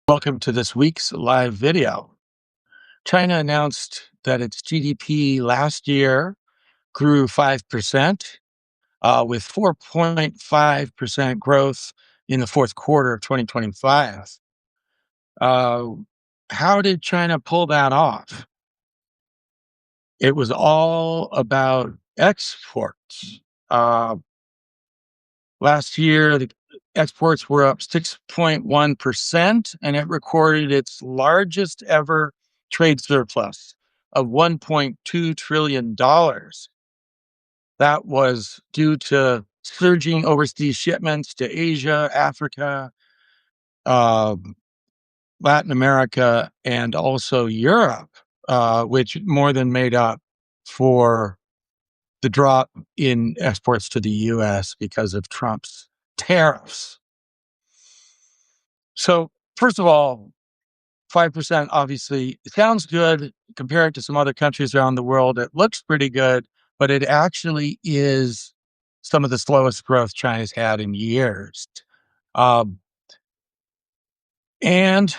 Welcome to this week's live video. China announced that its GDP last year grew 5%, with 4.5% growth in the fourth quarter of 2025. Uh, how did China pull that off? It was all about exports. Uh, Last year, the exports were up 6.1%, and it recorded its largest ever trade surplus of $1.2 trillion. That was due to surging overseas shipments to Asia, Africa, um, Latin America, and also Europe, which more than made up for the drop in exports to the US because of Trump's tariffs. So, first of all, 5% obviously sounds good compared to some other countries around the world. It looks pretty good, but it actually is some of the slowest growth China's had in years. Um, and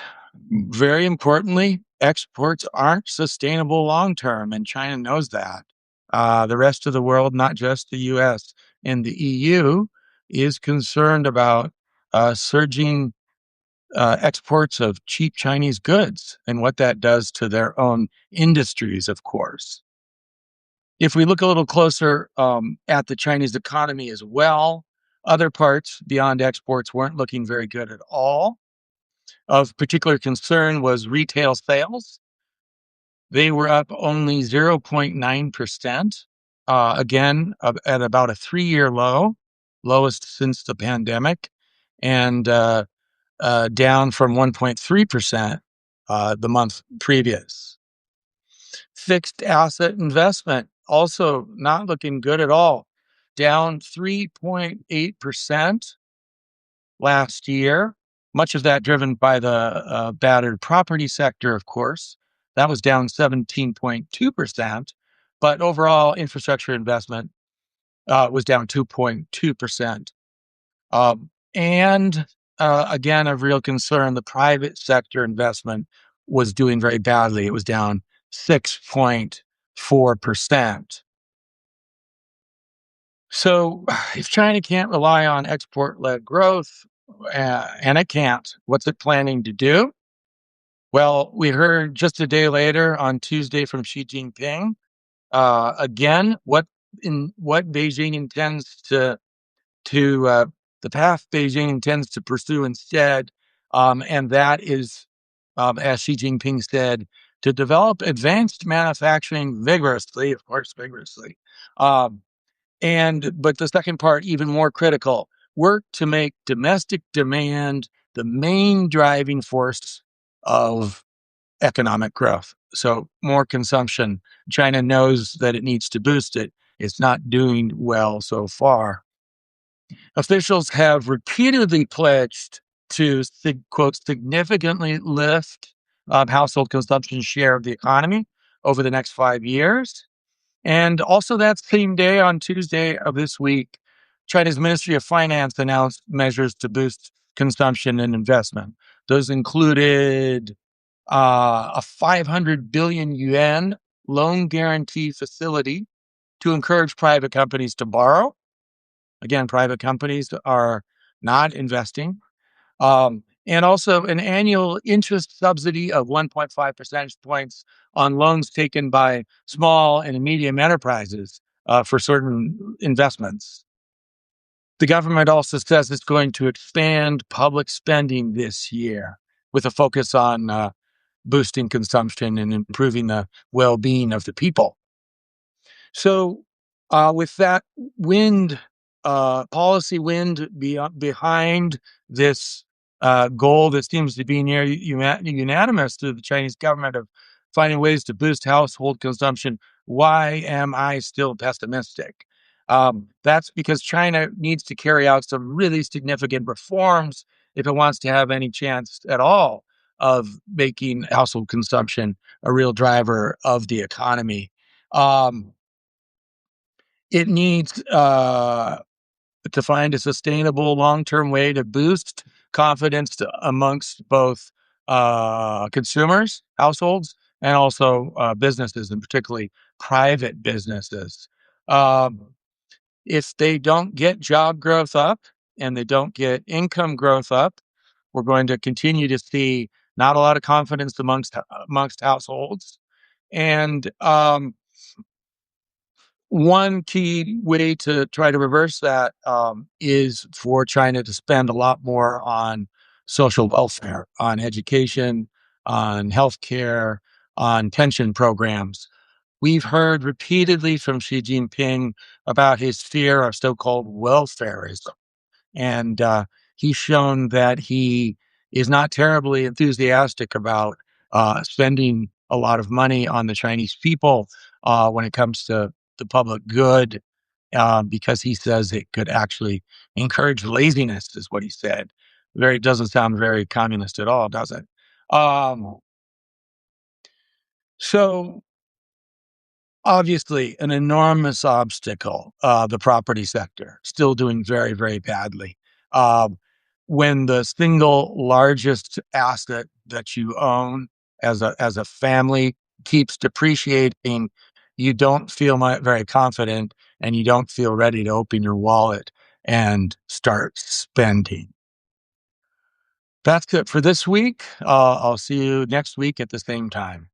very importantly, exports aren't sustainable long term, and China knows that. The rest of the world, not just the US and the EU, is concerned about surging exports of cheap Chinese goods and what that does to their own industries, of course. If we look a little closer at the Chinese economy as well, other parts beyond exports weren't looking very good at all. Of particular concern was retail sales. They were up only 0.9%, at about a 3-year low, lowest since the pandemic. And down from 1.3% the month previous. Fixed asset investment also not looking good at all, down 3.8% last year. Much of that driven by the battered property sector, of course. That was down 17.2%, but overall infrastructure investment was down 2.2%. And again, of real concern, the private sector investment was doing very badly. It was down 6.4%. So if China can't rely on export-led growth, and it can't, what's it planning to do? Well, we heard just a day later on Tuesday from Xi Jinping, again, what Beijing intends to the path Beijing intends to pursue instead, and that is, as Xi Jinping said, to develop advanced manufacturing vigorously, of course, vigorously. But the second part, even more critical, work to make domestic demand the main driving force of economic growth. So more consumption. China knows that it needs to boost it. It's not doing well so far. Officials have repeatedly pledged to, quote, significantly lift household consumption share of the economy over the next 5 years. And also that same day, on Tuesday of this week, China's Ministry of Finance announced measures to boost consumption and investment. Those included a 500 billion yuan loan guarantee facility to encourage private companies to borrow. Again, private companies are not investing. And also an annual interest subsidy of 1.5 percentage points on loans taken by small and medium enterprises for certain investments. The government also says it's going to expand public spending this year with a focus on boosting consumption and improving the well-being of the people. So with that policy wind behind this goal that seems to be near unanimous to the Chinese government of finding ways to boost household consumption, why am I still pessimistic? That's because China needs to carry out some really significant reforms if it wants to have any chance at all of making household consumption a real driver of the economy. It needs to find a sustainable long-term way to boost confidence amongst both consumers, households, and also businesses, and particularly private businesses. Um, if they don't get job growth up and they don't get income growth up, we're going to continue to see not a lot of confidence amongst households. And one key way to try to reverse that is for China to spend a lot more on social welfare, on education, on healthcare, on pension programs. We've heard repeatedly from Xi Jinping about his fear of so-called welfarism. And he's shown that he is not terribly enthusiastic about spending a lot of money on the Chinese people when it comes to the public good, because he says it could actually encourage laziness, is what he said. Very doesn't sound very communist at all, does it? Um, so obviously, an enormous obstacle, the property sector, still doing very, very badly. Um, when the single largest asset that you own as a family keeps depreciating, you don't feel very confident, and you don't feel ready to open your wallet and start spending. That's it for this week. I'll see you next week at the same time.